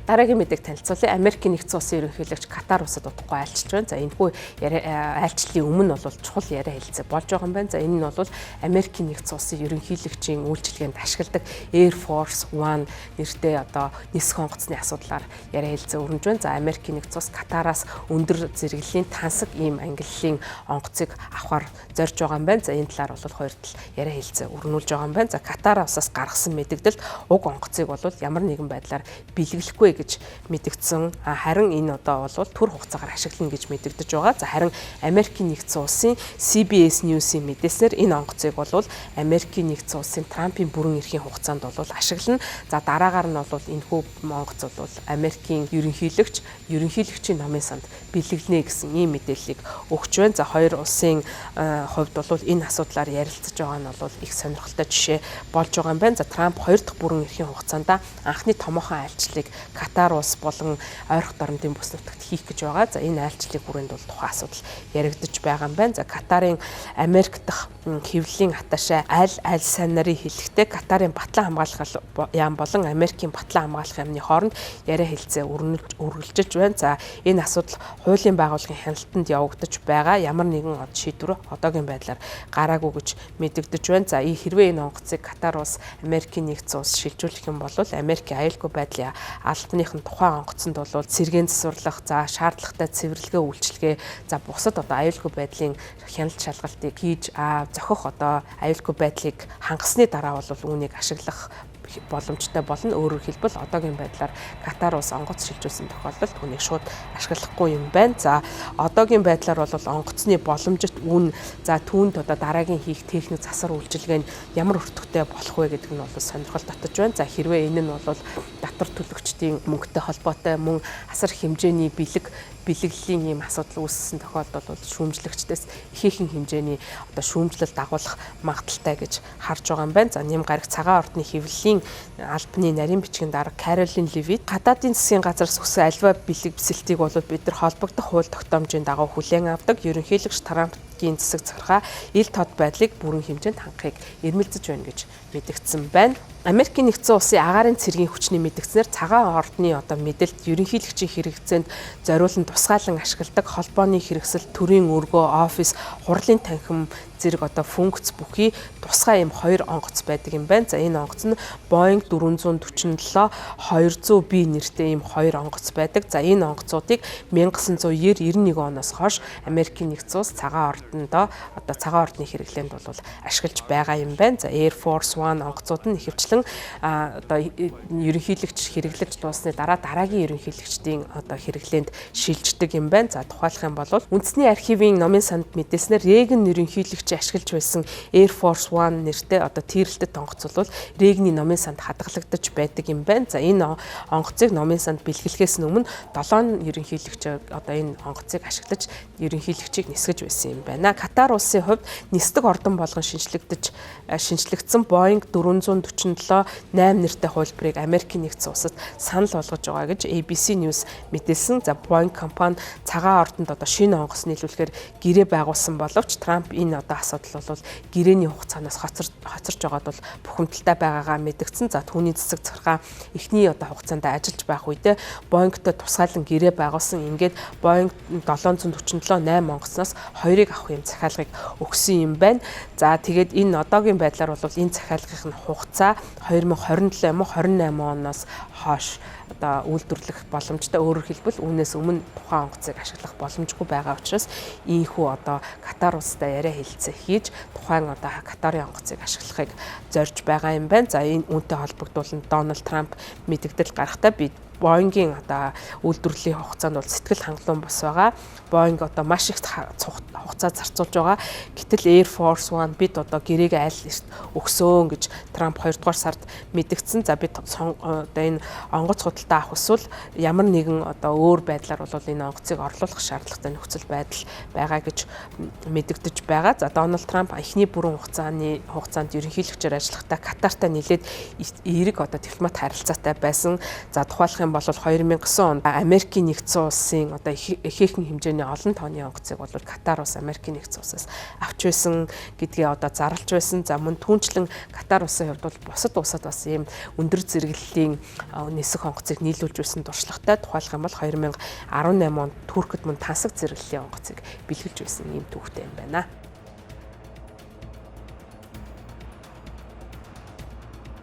Дараагийн мэдээг танилцуулъя. Америкийн нэгдсэн улсын ерөнхийлөгч Катар улсад удахгүй айлчилж байна. За энэхүү айлчлалын өмнө бол чухал яриа хэлэлцээ болж байгаа юм байна. За энэ нь бол Америкийн нэгдсэн улсын ерөнхийлөгчийн үйлчилгээнд ашигладаг Air Force One нэртэй одоо нисэх онгоцны асуудлаар яриа хэлэлцээ өрнөж байна. За Америкийн нэгдсэн улс Катараас өндөр зэрэглэлийн тансаг ийм ангиллалын онгоцыг авахар зорж байгаа юм байна. За энэ талаар бол хоёр тал яриа хэлэлцээ өрнүүлж байгаа юм байна. За Катар улсаас гаргасан мэдээлэлд уг онгоцыг бол ямар нэгэн байдлаар бэлэглэхгүй гэж мэдэгдсэн. Харин энэ одоо бол түр хугацаагаар ашиглана гэж мэдэгдэж байгаа. За харин Америкийн нэгдсэн улсын CBS News-ийн мэдээснээр энэ онгоцыг бол Америкийн нэгдсэн улсын Трампын бүрэн эрхийн хугацаанд бол ашиглана. За дараагаар нь бол энэхүү онгоц бол Америкийн ерөнхийлөгчийн номын санд бэлэглэнэ гэсэн ийм мэдээллийг өгч байна. За хоёр улсын хувьд бол энэ асуудлаар ярилцаж байгаа нь бол их сонирхолтой жишээ болж байгаа юм байна. За Трамп хоёр дахь бүрэн эрхийн хугацаанд анхны томоохон айлчлалыг Катар улс болон ойрхон дорнодын бүс нутагт хийх гэж байгаа. За энэ айлчлалын хүрээнд бол тухайн асуудал яригдж байгаа юм байна. За Катарын Америк дахь хэвлэлийн атташе аль сайн нарын хэлэхдээ Катарын батлан хамгаалах яам болон Америкийн батлан хамгаалах яамны хооронд яриа хэлцээ үргэлжиж байна. За энэ асуудал хуулийн байгууллагын хяналтанд явагдаж байгаа. Ямар нэгэн шийдвэр одоогийн байдлаар гараагүй гэж мэдэгдэж байна. За хэрвээ энэ онгоцыг Катар улс Америкийн нэгдсэн улс шилжүүлэх юм бол Америкийн аюулгүй байдлын албаных нь тухайн онгоцонд бол сэргээн засварлах, за шаардлагатай цэвэрлэгээ үйлчилгээ, за бусад одоо аюулгүй байдлын хяналт шалгалтыг хийж зохих одоо аюулгүй байдлыг хангасны дараа бол үүнийг ашиглах боломжтой болно. Өөрөөр хэлбэл одоогийн байдлаар Катар улс онгоц шилжүүлсэн тохиолдолд түүнийг шууд ашиглахгүй юм байна. За одоогийн байдлаар бол онгоцны боломжит үн, за түүнд одоо дараагийн хийх техник засвар үйлчилгээ нь ямар өртөгтэй болох вэ гэдэг нь бол сонирхол татаж байна. За хэрвээ энэ нь бол татвар төлөгчдийн мөнгөтэй холбоотой мөн асар хэмжээний бэлэглэлийн ийм асуудал үүссэн тохиолдолд бол шүүмжлэгчдээс ихээхэн хэмжээний одоо шүүмжлэл дагуулах магадaltaй гэж харж байгаа юм байна. За Ням гараг цагаан ордны хэвлэлийн албаны нарийн бичгийн дарга Каролин Левит гадаадын засгийн газраас өгсөн альва бэлэг бэлсэлтийг бол бид нар холбогдох хууль тогтоомжийн дагуу хүлээн авдаг. Ерөнхийлөгч Трампгийн засаг захиргаа ил тод байдлыг бүрэн хэмжээнд хангахыг эрмэлзэж байна гэж мэдэгдсэн байна. Америкийн нэгдсэн улсын агаарын цэргийн хүчний мэдгцнэр цагаан ордны одоо мэдээлэлд ерөнхийлөгчийн хэрэгцээнд зориулан тусгаалan ашигладаг холбооны хэрэгсэл, төрийн өргөө, офис, хурлын танхим зэрэг одоо функц бүхий тусгай юм хоёр онгоц байдаг юм байна. За энэ онгоц нь Boeing 447-200B нэртэй юм хоёр онгоц байдаг. За энэ онгоцуудыг 1991 оноос хойш Америкийн нэгдсэн улс цагаан ордондоо одоо цагаан ордны хэрэглээнд бол ашиглаж байгаа юм байна. За Air Force One онгоцууд нь ихэвчлэн одоо ерөнхийлөгч хэрэглэж дуусны дараа дараагийн ерөнхийлөгчдийн одоо хэрэглээнд шилждэг юм байна. За тухайлах юм бол үндэсний архивын номын санд мэдээснээр Рейган ерөнхийлөгч ашиглаж байсан Air Force One нэртэй одоо тийрэлтэт онгоц бол Рейганы номын санд хадгалагдаж байдаг юм байна. За энэ онгоцыг номын санд бэлгэлэхээс өмнө 7 ерөнхийлөгч одоо энэ онгоцыг ашиглаж ерөнхийлөгчийг нисгэж байсан юм байна. Катар улсын хувьд нисдэг ордон болгон шинжлэгдсэн Boeing 447-8 нэртэй хувилбарыг Америкийн нэгдсэн улсад санал болгож байгаа гэж ABC News мэдээлсэн. За Boeing компани цагаан ордонд одоо шинэ онгоц нийлүүлэхээр гэрээ байгуулсан боловч Трамп энэ одоо асуудал бол гэрээний хугацаанаас хоцорч байгаад бол бухимдалтай байгаагаа мэдгдсэн. За түүний засаг захиргаа эхний одоо хугацаанд ажиллаж байх үедээ Boeing-тэй тусгаалan гэрээ байгуулсан. Ингээд Boeing 747-8 онгоцноос хоёрыг авах юм захиалгыг өгсөн юм байна. За тэгээд энэ одоогийн байдлаар бол энэ захиалгын хугацаа 2027 юм уу 28 оноос хойш одоо үйлдвэрлэх боломжтой. Өөрөөр хэлбэл үүнээс өмнө тухайн онгоцыг ашиглах боломжгүй байгаа учраас ийхүү одоо Катар улстай яриа хэлэлцээ хийж тухайн одоо Катарын онгоцыг ашиглахыг зорж байгаа юм байна. За энэ үүнтэй холбогдуулан Дональд Трамп мэдээлэл гаргахтаа би Boeing-ийн одоо үйлдвэрлэлийн хугацаанд бол сэтгэл хангалуун бос байгаа. Boeing одоо маш их хугацаа зарцуулж байгаа. Гэтэл Air Force One бид одоо гэрээгээ аль өгсөн гэж Трамп 2 дугаар сард мэдгдсэн. За бид одоо энэ онгоц худалдаа авах эсвэл ямар нэгэн одоо өөр байдлаар бол энэ онгоцыг орлуулах шаардлагатай нөхцөл байдал байгаа гэж мэдэгдэж байгаа. За Дональд Трамп эхний бүрэн хугацаанд ерөнхийлөгчөөр ажиллахдаа Катартай нэлээд эерэг одоо дипломат харилцаатай байсан. За тухайлах юм бол 2009 онд Америкийн нэгдсэн улсын одоо ихээхэн хэмжээний олон тооны онгоцыг бол Катар улс Америкийн нэгдсэн улсаас авч байсан гэдгээ одоо зарлж байсан. За мөн түүнчлэн Катар улсын хувьд бол бусад улсад бас ийм өндөр зэрэглэлийн нисэх онгоцыг нийлүүлж байсан туршлагатай. Тухайлх юм бол 2018 онд Туркид мөн тансаг зэрэглэлийн онгоцыг бэлгэлж байсан ийм түүхтэй юм байна.